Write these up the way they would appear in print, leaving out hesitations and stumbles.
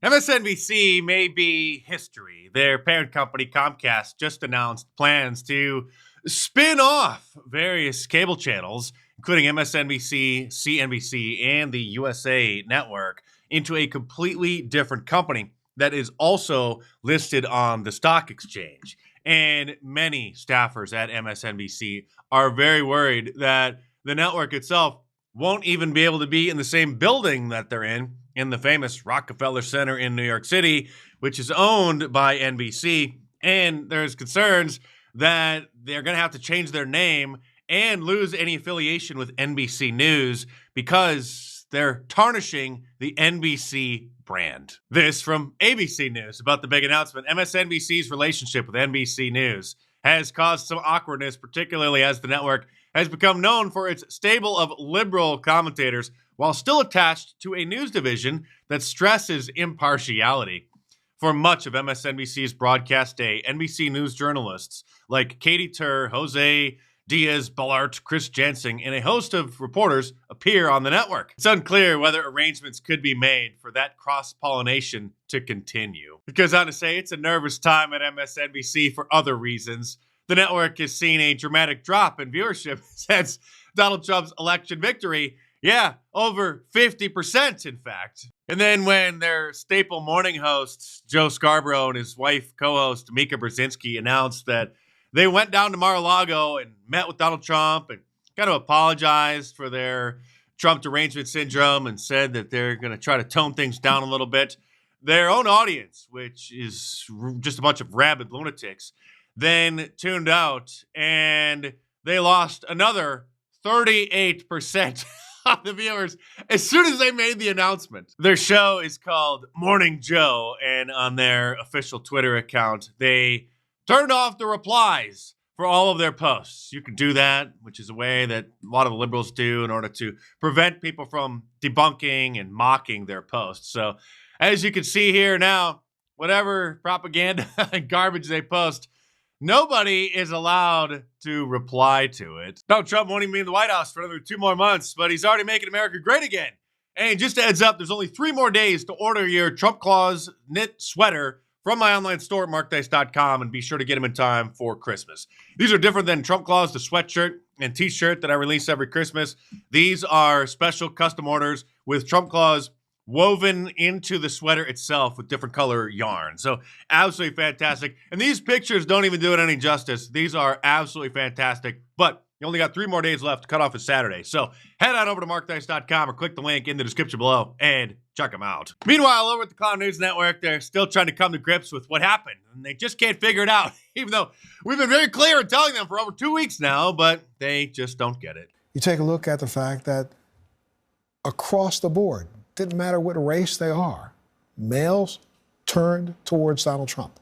MSNBC may be history. Their parent company, Comcast, just announced plans to spin off various cable channels, including MSNBC, CNBC, and the USA Network, into a completely different company that is also listed on the stock exchange. And many staffers at MSNBC are very worried that the network itself won't even be able to be in the same building that they're in the famous Rockefeller Center in New York City, which is owned by NBC. And there's concerns that they're going to have to change their name and lose any affiliation with NBC News because they're tarnishing the NBC brand. This from ABC News about the big announcement. MSNBC's relationship with NBC News has caused some awkwardness, particularly as the network has become known for its stable of liberal commentators while still attached to a news division that stresses impartiality. For much of MSNBC's broadcast day, NBC News journalists like Katie Tur, Jose Diaz-Balart, Chris Jensen, and a host of reporters appear on the network. It's unclear whether arrangements could be made for that cross-pollination to continue. It goes on to say it's a nervous time at MSNBC for other reasons. The network has seen a dramatic drop in viewership since Donald Trump's election victory. Yeah, over 50%, in fact. And then when their staple morning hosts, Joe Scarborough and his wife, co-host Mika Brzezinski, announced that they went down to Mar-a-Lago and met with Donald Trump and kind of apologized for their Trump derangement syndrome and said that they're going to try to tone things down a little bit. Their own audience, which is just a bunch of rabid lunatics, then tuned out and they lost another 38% of the viewers as soon as they made the announcement. Their show is called Morning Joe, and on their official Twitter account, they turned off the replies for all of their posts. You can do that, which is a way that a lot of the liberals do in order to prevent people from debunking and mocking their posts. So as you can see here now, whatever propaganda and garbage they post, nobody is allowed to reply to it. Donald Trump won't even be in the White House for another 2 more months, but he's already making America great again. And just a heads up, there's only 3 more days to order your Trump Claus knit sweater from my online store at markdice.com, and be sure to get them in time for Christmas. These are different than Trump Claus, the sweatshirt and t-shirt that I release every Christmas. These are special custom orders with Trump Claus woven into the sweater itself with different color yarn. So absolutely fantastic. And these pictures don't even do it any justice. These are absolutely fantastic, but you only got 3 more days left. Cutoff is Saturday. So head on over to markdice.com or click the link in the description below and check them out. Meanwhile, over at the Clown News Network, they're still trying to come to grips with what happened, and they just can't figure it out, even though we've been very clear in telling them for over 2 weeks now, but they just don't get it. You take a look at the fact that across the board, didn't matter what race they are, males turned towards Donald Trump,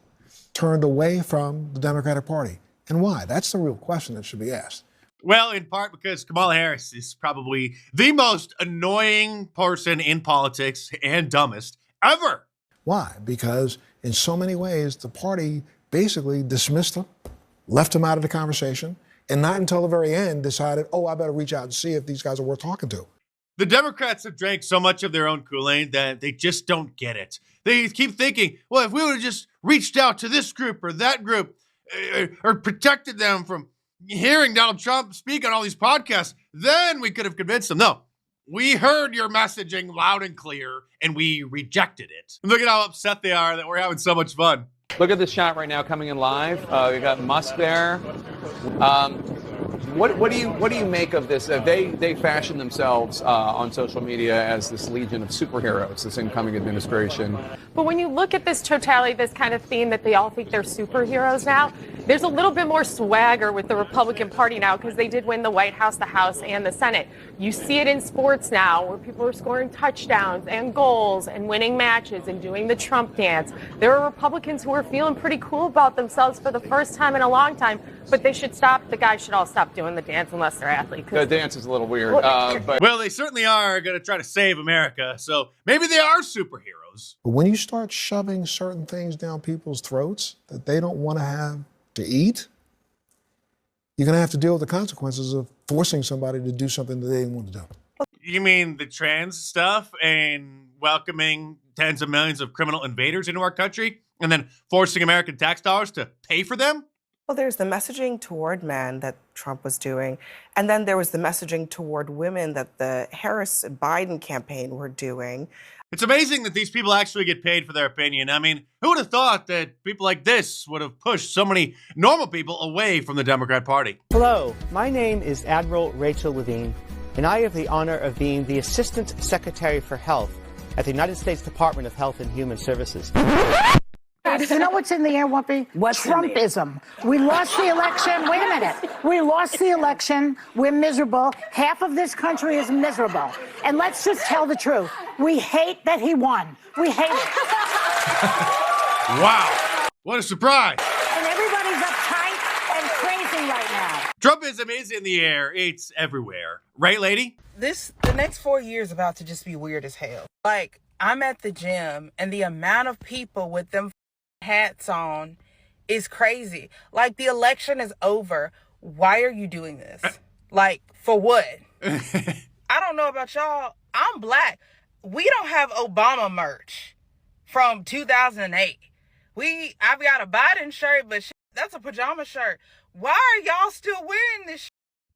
turned away from the Democratic Party. And why? That's the real question that should be asked. Well, in part because Kamala Harris is probably the most annoying person in politics and dumbest ever. Why? Because in so many ways, the party basically dismissed him, left him out of the conversation, and not until the very end decided, oh, I better reach out and see if these guys are worth talking to. The Democrats have drank so much of their own Kool-Aid that they just don't get it. They keep thinking, well, if we would have just reached out to this group or that group or protected them from hearing Donald Trump speak on all these podcasts, then we could have convinced them. No, we heard your messaging loud and clear, and we rejected it. And look at how upset they are that we're having so much fun. Look at this shot right now coming in live. We got Musk there. What do you make of this? They fashion themselves on social media as this legion of superheroes, this incoming administration. But when you look at this totality, this kind of theme that they all think they're superheroes now, there's a little bit more swagger with the Republican Party now because they did win the White House, the House, and the Senate. You see it in sports now where people are scoring touchdowns and goals and winning matches and doing the Trump dance. There are Republicans who are feeling pretty cool about themselves for the first time in a long time, but they should stop. The guys should all stop doing the dance unless they're athletes. The dance is a little weird. Well, they certainly are going to try to save America, so maybe they are superheroes. But when you start shoving certain things down people's throats that they don't want to have to eat, you're going to have to deal with the consequences of forcing somebody to do something that they didn't want to do. You mean the trans stuff and welcoming tens of millions of criminal invaders into our country and then forcing American tax dollars to pay for them? Well, there's the messaging toward men that Trump was doing, and then there was the messaging toward women that the Harris-Biden campaign were doing. It's amazing that these people actually get paid for their opinion. I mean, who would have thought that people like this would have pushed so many normal people away from the Democrat Party? Hello, my name is Admiral LaVine, and I have the honor of being the Assistant Secretary for Health at the United States Department of Health and Human Services. You know what's in the air, Whoopi? What's Trumpism. We lost the election. Wait a minute. We lost the election. We're miserable. Half of this country is miserable. And let's just tell the truth. We hate that he won. We hate it. Wow. What a surprise. And everybody's uptight and crazy right now. Trumpism is in the air. It's everywhere. Right, lady? The next 4 years about to just be weird as hell. Like, I'm at the gym and the amount of people with them hats on is crazy. Like, the election is over. Why are you doing this? Like, for what? I don't know about y'all. I'm black. We don't have Obama merch from 2008. I've got a Biden shirt, but that's a pajama shirt. Why are y'all still wearing this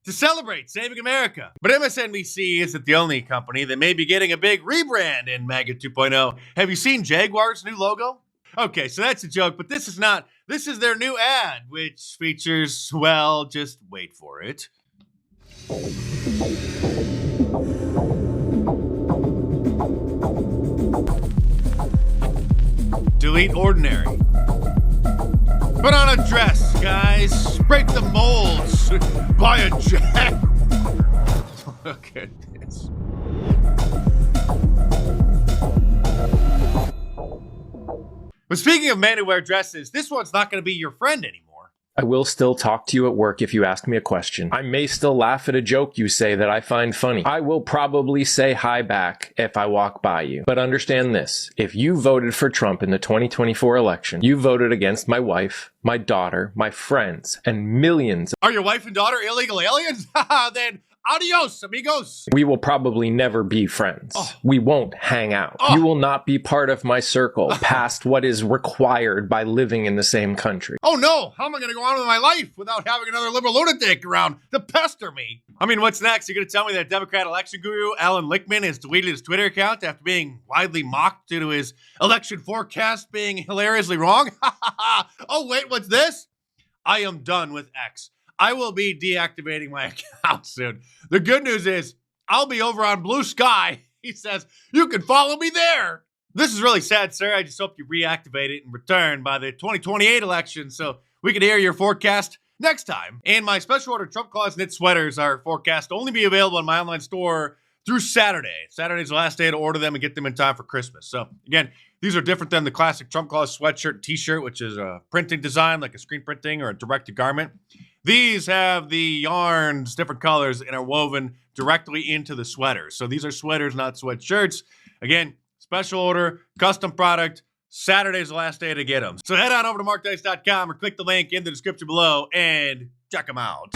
to celebrate saving America? But MSNBC isn't the only company that may be getting a big rebrand in MAGA 2.0. Have you seen Jaguar's new logo? Okay, so that's a joke, but this is not. This is their new ad, which features, well, just wait for it. Delete ordinary. Put on a dress, guys. Break the molds. Buy a Jaguar. Look at this. But speaking of men who wear dresses, this one's not going to be your friend anymore. I will still talk to you at work if you ask me a question. I may still laugh at a joke you say that I find funny. I will probably say hi back if I walk by you. But understand this. If you voted for Trump in the 2024 election, you voted against my wife, my daughter, my friends, and millions. Are your wife and daughter illegal aliens? Then adios, amigos. We will probably never be friends. Oh. We won't hang out. Oh. You will not be part of my circle past what is required by living in the same country. Oh no, how am I going to go on with my life without having another liberal lunatic around to pester me? I mean, what's next? You're going to tell me that Democrat election guru Alan Lichtman has deleted his Twitter account after being widely mocked due to his election forecast being hilariously wrong? Oh wait, what's this? I am done with X. I will be deactivating my account soon. The good news is I'll be over on Blue Sky. He says, you can follow me there. This is really sad, sir. I just hope you reactivate it and return by the 2028 election so we can hear your forecast next time. And my special order Trump Claus knit sweaters are forecast to only be available in my online store through Saturday. Saturday's the last day to order them and get them in time for Christmas. So again, these are different than the classic Trump Claus sweatshirt and t-shirt, which is a printing design like a screen printing or a direct-to-garment. These have the yarns, different colors, and are woven directly into the sweaters. So these are sweaters, not sweatshirts. Again, special order, custom product. Saturday's the last day to get them. So head on over to markdice.com or click the link in the description below and check them out.